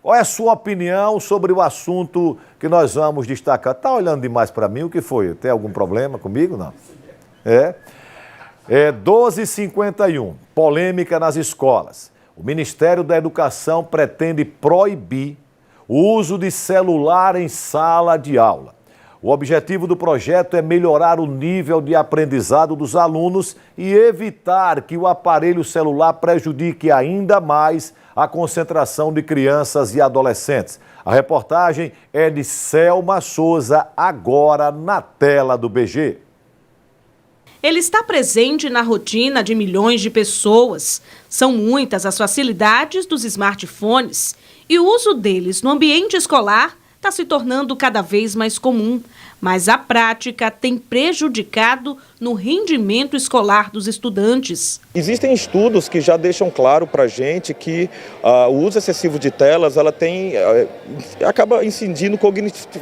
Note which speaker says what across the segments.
Speaker 1: Qual é a sua opinião sobre o assunto que nós vamos destacar? Está olhando demais para mim? O que foi? Tem algum problema comigo? Não. É 12h51. Polêmica nas escolas. O Ministério da Educação pretende proibir o uso de celular em sala de aula. O objetivo do projeto é melhorar o nível de aprendizado dos alunos e evitar que o aparelho celular prejudique ainda mais a concentração de crianças e adolescentes. A reportagem é de Selma Souza, agora na tela do BG.
Speaker 2: Ele está presente na rotina de milhões de pessoas. São muitas as facilidades dos smartphones e o uso deles no ambiente escolar está se tornando cada vez mais comum, mas a prática tem prejudicado no rendimento escolar dos estudantes.
Speaker 3: Existem estudos que já deixam claro para a gente que o uso excessivo de telas acaba incidindo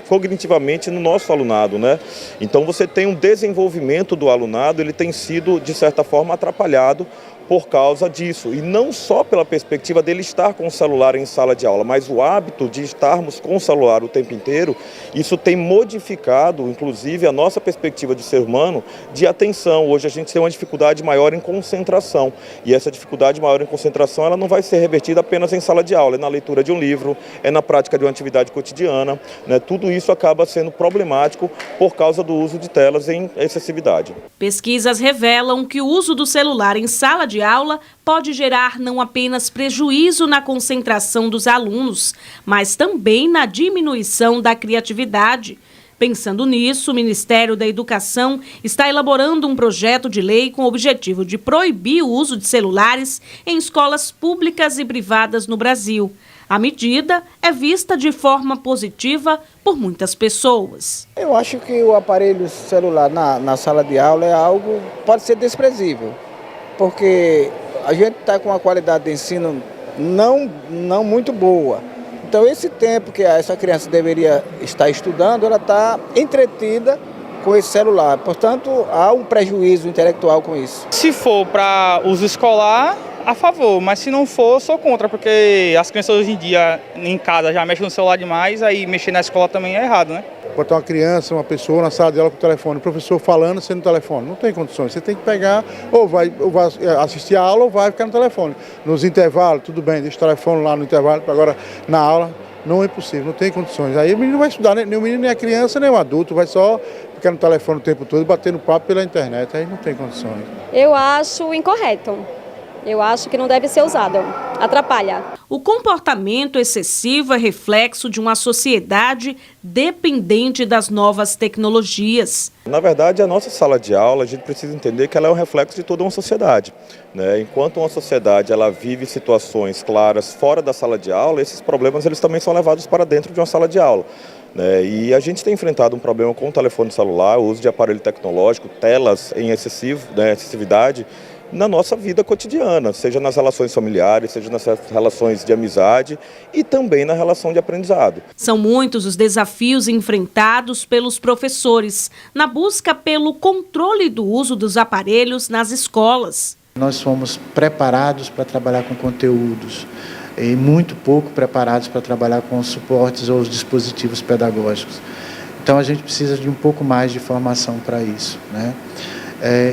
Speaker 3: cognitivamente no nosso alunado, né? Então você tem um desenvolvimento do alunado, ele tem sido, de certa forma, atrapalhado por causa disso, e não só pela perspectiva dele estar com o celular em sala de aula, mas o hábito de estarmos com o celular o tempo inteiro, isso tem modificado, inclusive, a nossa perspectiva de ser humano de atenção. Hoje a gente tem uma dificuldade maior em concentração, e essa dificuldade maior em concentração ela não vai ser revertida apenas em sala de aula, é na leitura de um livro, é na prática de uma atividade cotidiana, né? Tudo isso acaba sendo problemático por causa do uso de telas em excessividade.
Speaker 2: Pesquisas revelam que o uso do celular em sala de aula pode gerar não apenas prejuízo na concentração dos alunos, mas também na diminuição da criatividade. Pensando nisso, o Ministério da Educação está elaborando um projeto de lei com o objetivo de proibir o uso de celulares em escolas públicas e privadas no Brasil. A medida é vista de forma positiva por muitas pessoas.
Speaker 4: Eu acho que o aparelho celular na sala de aula é algo pode ser desprezível, porque a gente está com uma qualidade de ensino não muito boa. Então esse tempo que essa criança deveria estar estudando, ela está entretida com esse celular. Portanto, há um prejuízo intelectual com isso.
Speaker 5: Se for para uso escolar, a favor, mas se não for, sou contra, porque as crianças hoje em dia em casa já mexem no celular demais, aí mexer na escola também é errado, né?
Speaker 6: Botar uma criança, uma pessoa na sala de aula com o telefone, o professor falando sem no telefone, não tem condições. Você tem que pegar, ou vai assistir a aula ou vai ficar no telefone. Nos intervalos, tudo bem, deixa o telefone lá no intervalo, agora na aula não é possível, não tem condições. Aí o menino vai estudar, nem o menino, nem a criança, nem o adulto, vai só ficar no telefone o tempo todo, batendo papo pela internet, aí não tem condições.
Speaker 7: Eu acho incorreto. Eu acho que não deve ser usado, atrapalha.
Speaker 2: O comportamento excessivo é reflexo de uma sociedade dependente das novas tecnologias.
Speaker 3: Na verdade, a nossa sala de aula, a gente precisa entender que ela é um reflexo de toda uma sociedade, né? Enquanto uma sociedade ela vive situações claras fora da sala de aula, esses problemas eles também são levados para dentro de uma sala de aula. E a gente tem enfrentado um problema com o telefone celular, o uso de aparelho tecnológico, telas em excessividade, na nossa vida cotidiana, seja nas relações familiares, seja nas relações de amizade e também na relação de aprendizado.
Speaker 2: São muitos os desafios enfrentados pelos professores na busca pelo controle do uso dos aparelhos nas escolas.
Speaker 8: Nós fomos preparados para trabalhar com conteúdos e muito pouco preparados para trabalhar com os suportes ou os dispositivos pedagógicos. Então a gente precisa de um pouco mais de formação para isso, né?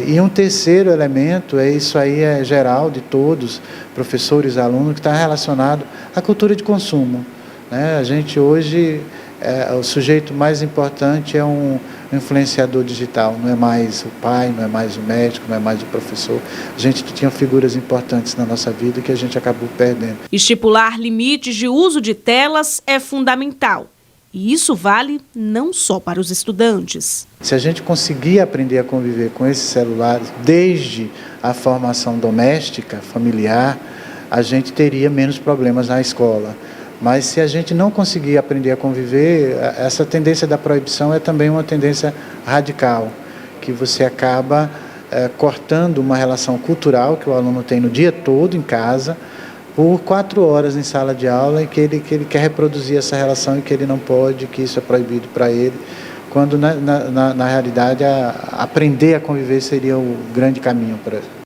Speaker 8: E um terceiro elemento, isso aí é geral de todos, professores, alunos, que está relacionado à cultura de consumo, né? A gente hoje, o sujeito mais importante é um influenciador digital, não é mais o pai, não é mais o médico, não é mais o professor. A gente tinha figuras importantes na nossa vida que a gente acabou perdendo.
Speaker 2: Estipular limites de uso de telas é fundamental. E isso vale não só para os estudantes.
Speaker 8: Se a gente conseguir aprender a conviver com esses celulares desde a formação doméstica, familiar, a gente teria menos problemas na escola. Mas se a gente não conseguir aprender a conviver, essa tendência da proibição é também uma tendência radical, que você acaba cortando uma relação cultural que o aluno tem no dia todo em casa, por 4 horas em sala de aula, e que ele quer reproduzir essa relação e que ele não pode, que isso é proibido para ele, quando na realidade aprender a conviver seria o grande caminho para ele.